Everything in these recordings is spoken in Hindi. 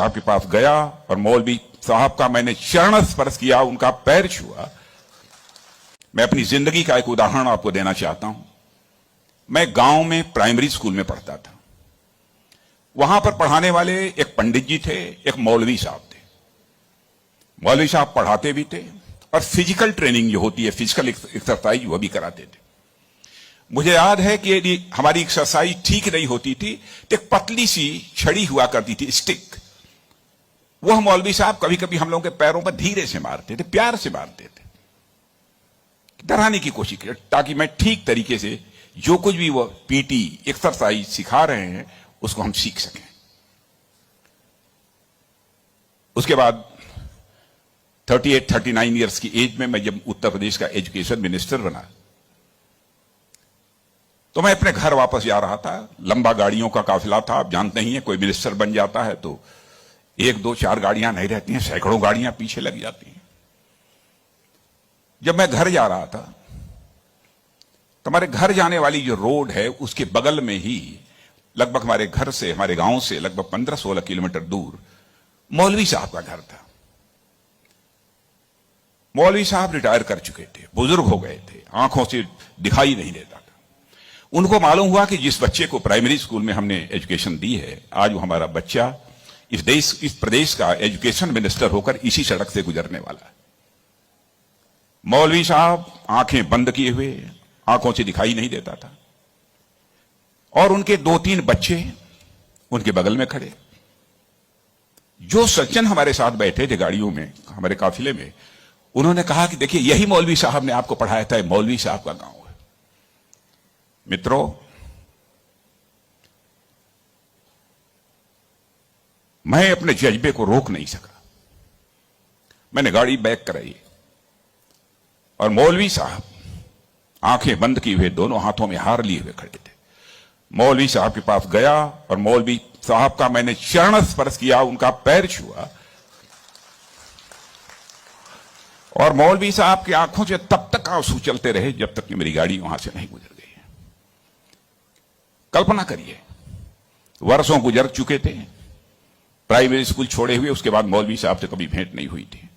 साहब के पास गया और मौलवी साहब का मैंने चरण स्पर्श किया, उनका पैर छुआ। मैं अपनी जिंदगी का एक उदाहरण आपको देना चाहता हूं। मैं गांव में प्राइमरी स्कूल में पढ़ता था। वहां पर पढ़ाने वाले एक पंडित जी थे, एक मौलवी साहब थे। मौलवी साहब पढ़ाते भी थे और फिजिकल ट्रेनिंग जो होती है, फिजिकल एक्सरसाइज, वो भी कराते थे। मुझे याद है कि यदि हमारी एक्सरसाइज ठीक नहीं होती थी तो एक पतली सी छड़ी हुआ करती थी, स्टिक। वह मौलवी साहब कभी कभी हम लोगों के पैरों पर धीरे से मारते थे, प्यार से मारते थे, डराने की कोशिश की, ताकि मैं ठीक तरीके से जो कुछ भी वो पीटी एक्सरसाइज सिखा रहे हैं उसको हम सीख सकें। उसके बाद 38-39 ईयर्स की एज में मैं जब उत्तर प्रदेश का एजुकेशन मिनिस्टर बना तो मैं अपने घर वापस जा रहा था। लंबा गाड़ियों का काफिला था, आप जानते ही हैं, कोई मिनिस्टर बन जाता है तो 1, 2, 4 गाड़ियां नहीं रहती हैं, सैकड़ों गाड़ियां पीछे लग जाती हैं। जब मैं घर जा रहा था तो हमारे घर जाने वाली जो रोड है उसके बगल में ही, लगभग हमारे घर से, हमारे गांव से लगभग 15-16 किलोमीटर दूर मौलवी साहब का घर था। मौलवी साहब रिटायर कर चुके थे, बुजुर्ग हो गए थे, आंखों से दिखाई नहीं देता था। उनको मालूम हुआ कि जिस बच्चे को प्राइमरी स्कूल में हमने एजुकेशन दी है, आज वो हमारा बच्चा इस प्रदेश का एजुकेशन मिनिस्टर होकर इसी सड़क से गुजरने वाला है। मौलवी साहब आंखें बंद किए हुए, आंखों से दिखाई नहीं देता था, और उनके 2-3 बच्चे उनके बगल में खड़े। जो सज्जन हमारे साथ बैठे थे गाड़ियों में, हमारे काफिले में, उन्होंने कहा कि देखिए, यही मौलवी साहब ने आपको पढ़ाया था, मौलवी साहब का गांव है। मित्रों, मैं अपने जज्बे को रोक नहीं सका। मैंने गाड़ी बैक कराई और मौलवी साहब आंखें बंद किए हुए, दोनों हाथों में हार लिए हुए खड़े थे। मौलवी साहब के पास गया और मौलवी साहब का मैंने चरण स्पर्श किया, उनका पैर छुआ, और मौलवी साहब की आंखों से तब तक आंसू चलते रहे जब तक कि मेरी गाड़ी वहां से नहीं गुजर गई। कल्पना करिए, वर्षों गुजर चुके थे, प्राइमरी स्कूल छोड़े हुए, उसके बाद मौलवी साहब से कभी भेंट नहीं हुई थी।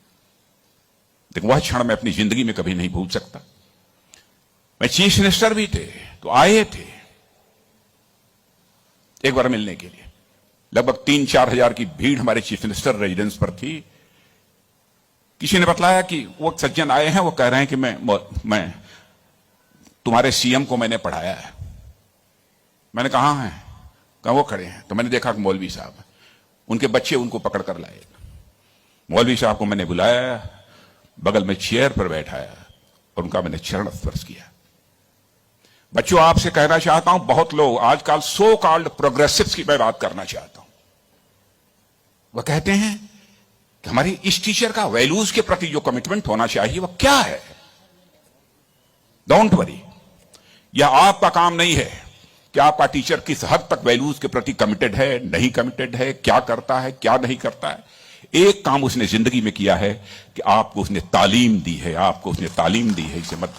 लेकिन वह क्षण मैं अपनी जिंदगी में कभी नहीं भूल सकता। मैं चीफ मिनिस्टर भी थे तो आए थे एक बार मिलने के लिए। लगभग 3-4 हजार की भीड़ हमारे चीफ मिनिस्टर रेजिडेंस पर थी। किसी ने बतलाया कि वो सज्जन आए हैं, वो कह रहे हैं कि मैं तुम्हारे सीएम को मैंने पढ़ाया है। मैंने कहा है, कहा वो खड़े हैं। तो मैंने देखा कि मौलवी साहब, उनके बच्चे उनको पकड़ कर लाए। मौलवी साहब को मैंने बुलाया, बगल में चेयर पर बैठाया और उनका मैंने चरण स्पर्श किया। बच्चों, आपसे कहना चाहता हूं, बहुत लोग आजकल सो कॉल्ड प्रोग्रेसिव्स की मैं बात करना चाहता हूं। वह कहते हैं कि हमारी इस टीचर का वैल्यूज के प्रति जो कमिटमेंट होना चाहिए वह क्या है। डोंट वरी, यह आपका काम नहीं है कि आपका टीचर किस हद तक वैल्यूज के प्रति कमिटेड है, नहीं कमिटेड है, क्या करता है, क्या नहीं करता है। एक काम उसने जिंदगी में किया है कि आपको उसने तालीम दी है, आपको उसने तालीम दी है, इसे मत